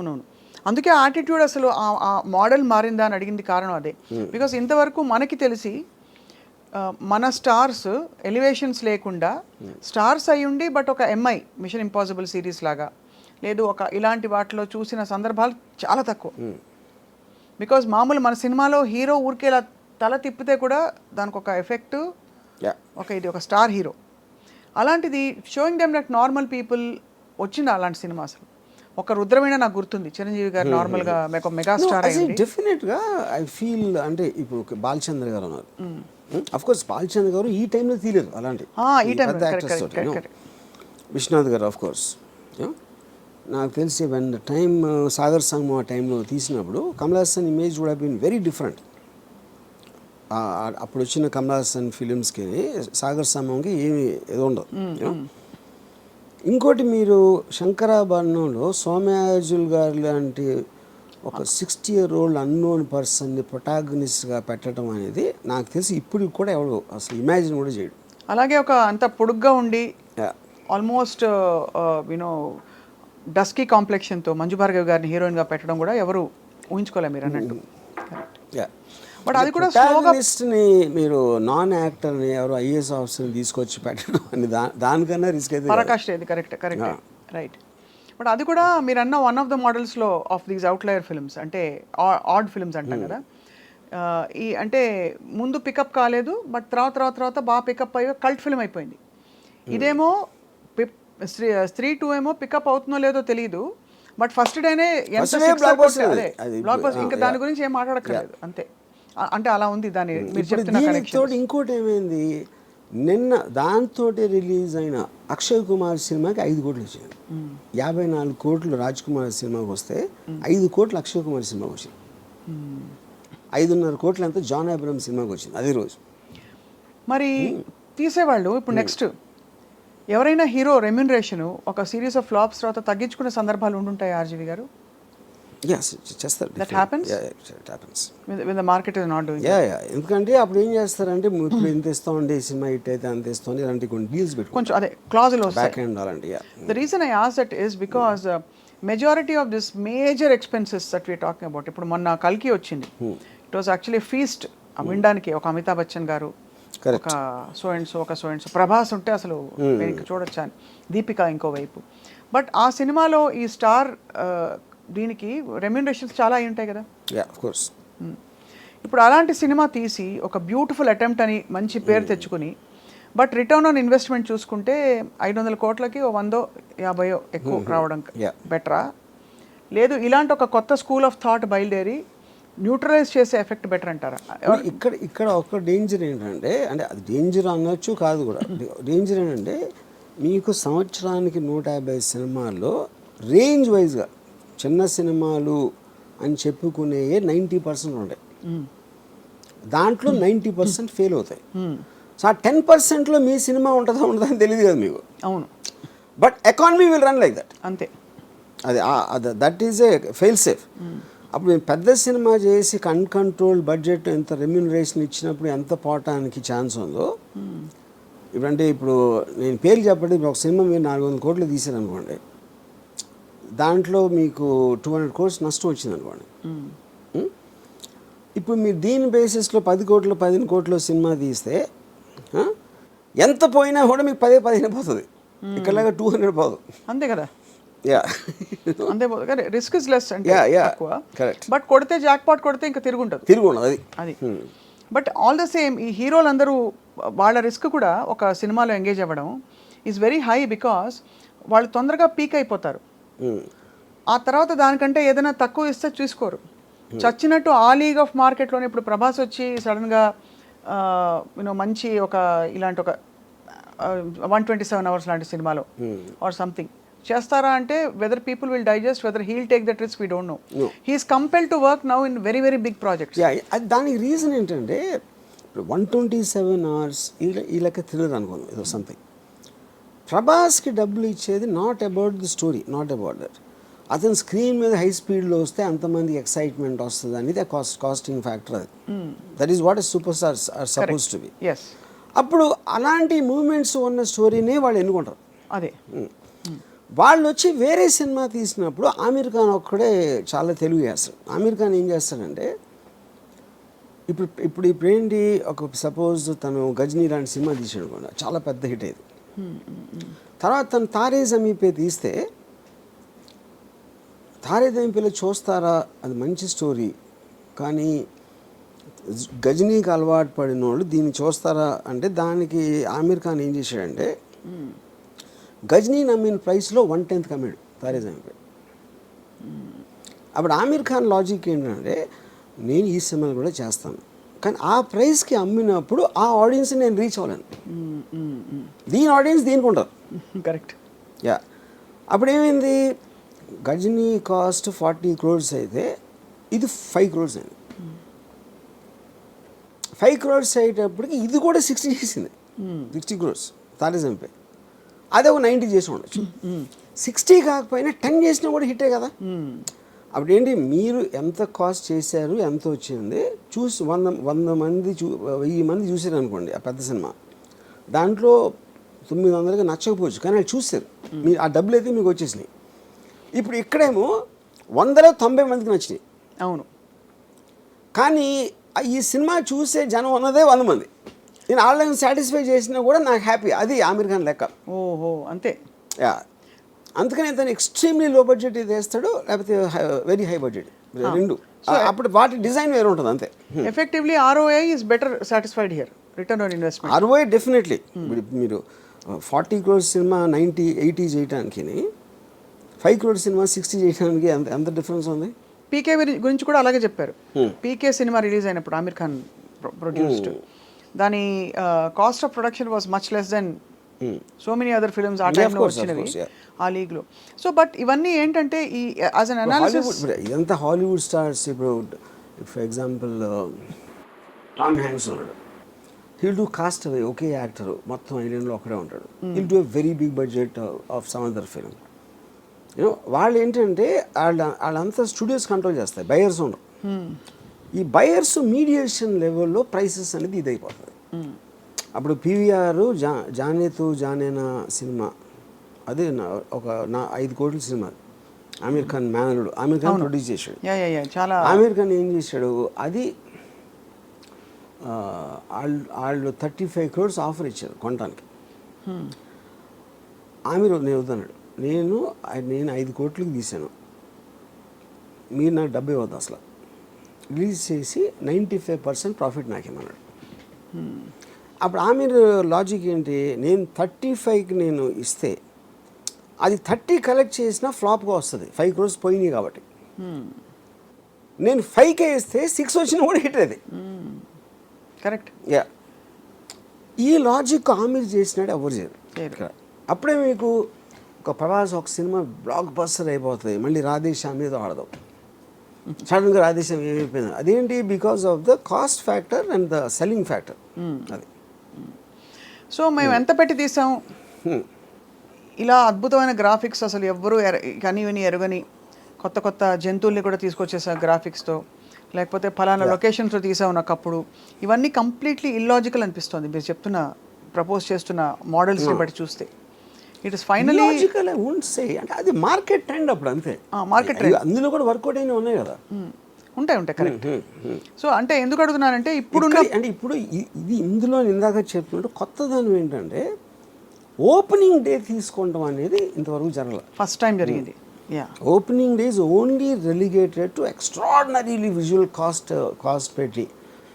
అవునవును. అందుకే యాటిట్యూడ్ అసలు ఆ మోడల్ మారిందా అని అడిగింది కారణం అదే. బికాస్ ఇంతవరకు మనకి తెలిసి మన స్టార్స్ ఎలివేషన్స్ లేకుండా స్టార్స్ అయ్యుండి బట్ ఒక ఎంఐ మిషన్ ఇంపాసిబుల్ సిరీస్ లాగా లేదు ఒక ఇలాంటి వాటిలో చూసిన సందర్భాలు చాలా తక్కువ. బికాజ్ మామూలు మన సినిమాలో హీరో ఊరికే ఇలా తల తిప్పితే కూడా దానికి ఒక ఎఫెక్ట్ ఇది ఒక స్టార్ హీరో. అలాంటిది showing them that normal people వచ్చింది అలాంటి సినిమా. అసలు ఒక రుద్రమైన నాకు గుర్తుంది, చిరంజీవి గారు నార్మల్గా మెగా స్టార్ అయ్యింది. డెఫినెట్గా ఐ ఫీల్ అంటే ఇప్పుడు బాలచంద్ర గారు ఉన్నారు. అఫ్ కోర్స్ బాలచంద్ర గారు ఈ టైంలో తీయలేరు అలాంటి పెద్ద యాక్టర్స్ తోటి. విశ్వనాథ్ గారు ఆఫ్ కోర్స్ నాకు తెలిసి వెన్ ద టైమ్ సాగర్ సంగమం ఆ టైంలో తీసినప్పుడు Kamal Haasan image would have been very different. అప్పుడు వచ్చిన కమల్ హాసన్ ఫిలిమ్స్కి సాగర్ సంగమంకి ఏమి ఏదో ఉండదు. ఇంకోటి మీరు శంకరాభరణంలో సోమయాజుల్ గారు లాంటి ఒక 60-year-old అన్నోన్ పర్సన్ని ప్రొటాగనిస్ట్గా పెట్టడం అనేది నాకు తెలిసి ఇప్పుడు కూడా ఎవరు అసలు ఇమాజిన్ కూడా చేయడు. అలాగే ఒక అంత పొడుగ్గా ఉండి ఆల్మోస్ట్ యూనో డస్కీ కాంప్లెక్షన్తో మంజు భార్గవ్ గారిని హీరోయిన్గా పెట్టడం కూడా ఎవరు ఊహించుకోలేరు మీరు అన్నట్టు. బట్ అది కూడా ప్రొటాగనిస్ట్ని మీరు నాన్ యాక్టర్ని ఎవరు ఐఏఎస్ ఆఫీసర్ని తీసుకొచ్చి పెట్టడం అని దానికన్నా రిస్క్ అయితే పరాకాష్ట. ఇది కరెక్ట్ రైట్. బట్ అది కూడా మీరు అన్న వన్ ఆఫ్ ద మోడల్స్లో ఆఫ్ దీస్ అవుట్లయర్ ఫిల్మ్స్ అంటే ఆడ్ ఫిల్మ్స్ అంటాం కదా. ఈ అంటే ముందు పికప్ కాలేదు బట్ తర్వాత బాగా పికప్ అయ్యి కల్ట్ ఫిల్మ్ అయిపోయింది. ఇదేమో స్త్రీ 2 ఏమో పికప్ అవుతుందో లేదో తెలియదు బట్ ఫస్ట్ డేనే బ్లాక్ బస్టర్. ఇంకా దాని గురించి ఏం మాట్లాడక్కర్లేదు అంతే. అంటే అలా ఉంది దాని మీరు చెప్తున్న కనెక్షన్. ఇంకోటి ఏమైంది, నిన్న దాంతో రిలీజ్ అయిన అక్షయ్ కుమార్ సినిమాకి 5 కోట్లు వచ్చింది. 54 కోట్లు రాజ్ కుమార్ సినిమాకి వస్తే 5 కోట్లు అక్షయ్ కుమార్ సినిమాకి వచ్చింది. 5.5 కోట్లు అంతా జాన్ అబ్రహం సినిమాకి వచ్చింది అదే రోజు. మరి తీసేవాళ్ళు ఇప్పుడు నెక్స్ట్ ఎవరైనా హీరో రెమ్యూనరేషన్ ఒక సిరీస్ ఆఫ్ ఫ్లాప్స్ తర్వాత తగ్గించుకునే సందర్భాలు ఉండుంటాయి ఆర్జీవి గారు? చేస్తారు. That happens? Yeah, it happens. When the market is not doing ఎందుకంటే అప్పుడు ఏం చేస్తారంటే ఇప్పుడు ఇంత ఇస్తామండి సినిమా హిట్ అయితే అంత ఇస్తామని ఇలాంటి కొన్ని డీల్స్ పెట్టుకో కొంచెం అదే క్లాజులు బ్యాక్ ఎండ్ అలాంటి. The reason I asked that is because majority of this major expenses that we are talking about ఇప్పుడు మొన్న కల్కి వచ్చింది. It was actually a feast. వినడానికి ఒక అమితాబ్ బచ్చన్ గారు ఒక సో అండ్ సో ప్రభాస్ ఉంటే అసలు నేను చూడొచ్చా అని, దీపిక ఇంకోవైపు. బట్ ఆ సినిమాలో ఈ స్టార్ దీనికి రెమ్యూనరేషన్స్ చాలా అయి ఉంటాయి కదా. ఇప్పుడు అలాంటి సినిమా తీసి ఒక బ్యూటిఫుల్ అటెంప్ట్ అని మంచి పేరు తెచ్చుకుని బట్ రిటర్న్ ఆన్ ఇన్వెస్ట్మెంట్ చూసుకుంటే 500 కోట్లకి 100-50 ఎక్కువ రావడం బెటరా, లేదు ఇలాంటి ఒక కొత్త స్కూల్ ఆఫ్ థాట్ బయలుదేరి న్యూట్రలైజ్ చేసే ఎఫెక్ట్ బెటర్ అంటారా? ఇక్కడ ఒక డేంజర్ ఏంటంటే, అంటే అది డేంజర్ అనొచ్చు కాదు కూడా, డేంజర్ ఏంటంటే మీకు సంవత్సరానికి 150 సినిమాల్లో రేంజ్ వైజ్గా చిన్న సినిమాలు అని చెప్పుకునే 90% ఉంటాయి. దాంట్లో 90% ఫెయిల్ అవుతాయి. సో ఆ 10%లో మీ సినిమా ఉంటుందా అని తెలియదు కదా మీకు. అవును. But economy will run like that. అంతే. అది that is a fail safe. అప్పుడు నేను పెద్ద సినిమా చేసి అన్కంట్రోల్డ్ బడ్జెట్ ఎంత రెమ్యూనరేషన్ ఇచ్చినప్పుడు ఎంత పోవటానికి ఛాన్స్ ఉందో. ఇప్పుడంటే ఇప్పుడు నేను పేరు చెప్పండి, ఇప్పుడు ఒక సినిమా మీరు 400 కోట్లు తీసారనుకోండి, దాంట్లో మీకు 200 crores నష్టం వచ్చింది అనుకోండి. ఇప్పుడు మీరు దీని బేసిస్లో 10 కోట్లు 15 కోట్లు సినిమా తీస్తే ఎంత పోయినా కూడా మీకు 10-15 పోతుంది. ఇక్కడలాగా 200 పోదు. అంతే కదా. అంతే రిస్క్ ఇస్ లెస్ అంటే ఎక్కువ. బట్ కొడితే జాక్ పాట్ కొడితే ఇంకా తిరుగుండదు అది. బట్ ఆల్ ద సేమ్ ఈ హీరోలందరూ వాళ్ళ రిస్క్ కూడా ఒక సినిమాలో ఎంగేజ్ అవ్వడం ఈజ్ వెరీ హై బికాస్ వాళ్ళు తొందరగా పీక్ అయిపోతారు. ఆ తర్వాత దానికంటే ఏదైనా తక్కువ ఇస్తే చూసుకోరు. చచ్చినట్టు ఆ లీగ్ ఆఫ్ మార్కెట్లోనే ఇప్పుడు ప్రభాస్ వచ్చి సడన్గా మంచి ఒక ఇలాంటి ఒక 127 hours లాంటి సినిమాలో ఆర్ సంథింగ్ చేస్తారా అంటే whether people will digest, whether he'll take that risk we don't know. He's compelled to work now in very very big projects. దానికి రీజన్ ఏంటంటే 127 hours ఈ లెక్క థ్రిల్లర్ అనుకోండి ఏదో సంథింగ్. ప్రభాస్కి డబ్బులు ఇచ్చేది not about the story, not about that. అతను స్క్రీన్ మీద హై స్పీడ్లో వస్తే అంతమంది ఎక్సైట్మెంట్ వస్తుంది అనేది కాస్టింగ్ ఫ్యాక్టర్. అది that is what super stars are suppose to be. అప్పుడు అలాంటి మూమెంట్స్ ఉన్న స్టోరీనే వాళ్ళు ఎన్నుకుంటారు. అదే వాళ్ళు వచ్చి వేరే సినిమా తీసినప్పుడు ఆమీర్ ఖాన్ ఒక్కడే చాలా తెలుగు చేస్తాడు. ఆమీర్ ఖాన్ ఏం చేస్తాడంటే ఇప్పుడు ఏంటి, ఒక సపోజ్ తను గజనీ లాంటి సినిమా తీసాడు కూడా, చాలా పెద్ద హిట్ అయ్యేది. తర్వాత తను తారే జమీన్ పే తీస్తే తారే జమీన్ పేలో చూస్తారా, అది మంచి స్టోరీ, కానీ గజనీకి అలవాటు పడిన వాళ్ళు దీన్ని చూస్తారా అంటే దానికి ఆమీర్ ఖాన్ ఏం చేశాడంటే గజనీ నమ్మిన ప్రైస్లో 1/10 కమ్మాడు తారే జమీన్ పే. అప్పుడు ఆమీర్ ఖాన్ లాజిక్ ఏంటంటే నేను ఈ సినిమాలు కూడా చేస్తాను, కానీ ఆ ప్రైస్కి అమ్మినప్పుడు ఆ ఆడియన్స్ని నేను రీచ్ అవ్వలేను, దీని ఆడియన్స్ దీనికి ఉండరు. కరెక్ట్. యా, అప్పుడు ఏమైంది, గజనీ కాస్ట్ 40 crores అయితే ఇది 5 crores అయింది. 5 crores అయ్యేటప్పటికి ఇది కూడా 60 చేసింది. 60 crores తారే జమీన్ పే. అదే ఒక 90 చేసి ఉండొచ్చు. 60 కాకపోయినా 10 చేసినా కూడా హిట్టే కదా. అప్పుడు ఏంటి, మీరు ఎంత కాస్ట్ చేశారు, ఎంత వచ్చింది చూసి 100 మంది 1000 మంది చూసారు అనుకోండి ఆ పెద్ద సినిమా, దాంట్లో 900కి నచ్చకపోవచ్చు, కానీ వాళ్ళు చూస్తారు, మీరు ఆ డబ్బులు అయితే మీకు వచ్చేసినాయి. ఇప్పుడు ఇక్కడేమో 100లో 90 మందికి నచ్చినాయి. అవును, కానీ ఈ సినిమా చూసే జనం ఉన్నదే 100 మంది. నేను ఆన్లైన్ సాటిస్ఫై చేసినా కూడా నాకు హ్యాపీ. అది ఆమీర్ ఖాన్ లెక్క. ఓహో, అంతే. యా, అందుకని తను ఎక్స్ట్రీమ్లీ లో బడ్జెట్ వేస్తాడు, లేకపోతే వెరీ హై బడ్జెట్, రెండు. అప్పుడు వాటి డిజైన్ వేరే ఉంటుంది అంతే. Effectively ROI is better satisfied here, return on investment. ROI definitely. మీరు 40 crores సినిమా 90-80 చేయడానికి, 5 crores సినిమా 60 చేయడానికి ఎంత డిఫరెన్స్ ఉంది. పీకే గురించి కూడా అలాగే చెప్పారు. పీకే సినిమా రిలీజ్ అయినప్పుడు ఆమీర్ ఖాన్ ప్రొడ్యూస్డ్, దాని cost of production was much less than so many other films ఆ టైంలో వచ్చినవి ఆ లీగ్లో. సో బట్ ఇవన్నీ ఏంటంటే ఈ యాజ్ అన్ అనాలిసిస్ ఇదంతా హాలీవుడ్ స్టార్స్. ఇప్పుడు ఫర్ ఎగ్జాంపుల్ టామ్ హ్యాంక్స్ ఉన్నాడు, హీల్ డూ కాస్ట్ అవే, ఒకే యాక్టర్ మొత్తం ఐలాండ్లో ఒకడే ఉంటాడు, he'll do a very big budget of some other film. వాళ్ళు ఏంటంటే వాళ్ళంతా స్టూడియోస్ కంట్రోల్ చేస్తాయి, బయర్స్ ఉండరు. ఈ బయర్స్ మీడియేషన్ లెవెల్లో ప్రైసెస్ అనేది ఇది అయిపోతుంది. అప్పుడు PVR జానేతు జానేనా సినిమా, అదే ఒక 5 కోట్ల సినిమా, ఆమీర్ ఖాన్ మేనలుడు, ఆమీర్ ఖాన్ ప్రొడ్యూస్ చేశాడు. ఆమీర్ ఖాన్ ఏం చేశాడు, అది వాళ్ళు 35 crores ఆఫర్ ఇచ్చారు కొనడానికి. ఆమీర్ నేను వద్దన్నాడు, నేను 5 కోట్లకి తీశాను, మీరు నాకు 70 ఇవ్వద్దు అసలు, రిలీజ్ చేసి 95% ప్రాఫిట్ నాకేమన్నాడు. అప్పుడు ఆమీర్ లాజిక్ ఏంటి, నేను 35కి నేను ఇస్తే అది 30 కలెక్ట్ చేసినా ఫ్లాప్గా వస్తుంది, 5 crores పోయినాయి కాబట్టి. నేను 5K ఇస్తే 6 వచ్చినా కూడా హిట్ అది. కరెక్ట్. యా, ఈ లాజిక్ ఆమీర్ చేసినాడు, ఎవరు చేయరు. అప్పుడే మీకు ఒక ప్రభాస్ ఒక సినిమా బ్లాక్ బస్టర్ అయిపోతుంది, మళ్ళీ రాధేశ్యామ్ మీద ఆడదాం, సడన్గా రాధేశ్యామ్ ఏమైపోయింది, అదేంటి, because of the cost factor and the selling factor. అది. సో మేము ఎంత పెట్టి తీసాం, ఇలా అద్భుతమైన గ్రాఫిక్స్, అసలు ఎవ్వరూ కనివిని ఎరుగని కొత్త కొత్త జంతువుల్ని కూడా తీసుకొచ్చేసా గ్రాఫిక్స్తో, లేకపోతే ఫలానా లొకేషన్స్లో తీసాం ఒకప్పుడు, ఇవన్నీ కంప్లీట్లీ ఇల్లాజికల్ అనిపిస్తుంది మీరు చెప్తున్న ప్రపోజ్ చేస్తున్న మోడల్స్ని బట్టి చూస్తే. It is finally logical, I won't say, అంటే అది మార్కెట్ ట్రెండ్ అప్పుడు అంతే. మార్కెట్ ట్రెండ్, అందులో కూడా వర్కౌట్ అయినా ఉన్నాయి కదా. ఉంటాయి కరెక్ట్. సో అంటే ఎందుకు అడుగుతున్నానంటే ఇప్పుడు అంటే ఇప్పుడు ఇది ఇందులో ఇందాక చెప్పినట్టు కొత్త దాని ఏంటంటే ఓపెనింగ్ డే తీసుకోవడం అనేది ఇంతవరకు జరగలేదు, ఫస్ట్ టైం జరిగింది. Opening day is only relegated to extraordinarily visual cost పెట్టి.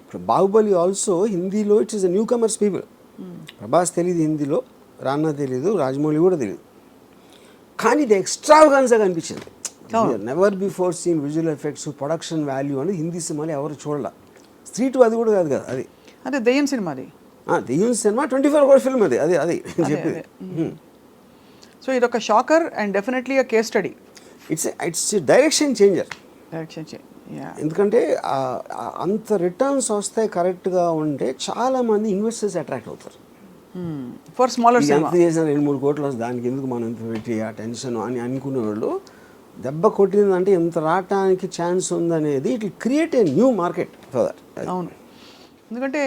ఇప్పుడు బాహుబలి ఆల్సో హిందీలో it is newcomers people. Prabhas తెలియదు హిందీలో, రానా తెలియదు, రాజమౌళి కూడా తెలియదు, కానీ ఇది ఎక్స్ట్రావగాన్స్గా కనిపించింది. Never before seen visual effects, production value అనేది హిందీ సినిమాలు ఎవరు చూడాల. స్ట్రీట్ అది కూడా కాదు కదా, అది అదే దెయ్యం సినిమాది. దెయ్యం సినిమా 24 crore ఫిల్మ్ అది అది అది చెప్పేది. సో ఇది ఒక shocker and definitely a case study. It's direction changer. ఎందుకంటే అంత రిటర్న్స్ వస్తాయి కరెక్ట్గా ఉంటే చాలామంది ఇన్వెస్టర్స్ అట్రాక్ట్ అవుతారు. ఫర్ స్మాలర్ ఎంత చేసిన 2-3 కోట్లు వస్తుంది, దానికి ఎందుకు మనం ఎంత పెట్టి ఆ టెన్షన్ అని అనుకునే వాళ్ళు, దెబ్బ కొట్టిందంటే ఎంత రావటానికి ఛాన్స్ ఉందనేది it will create a new market for that. అవును, ఎందుకంటే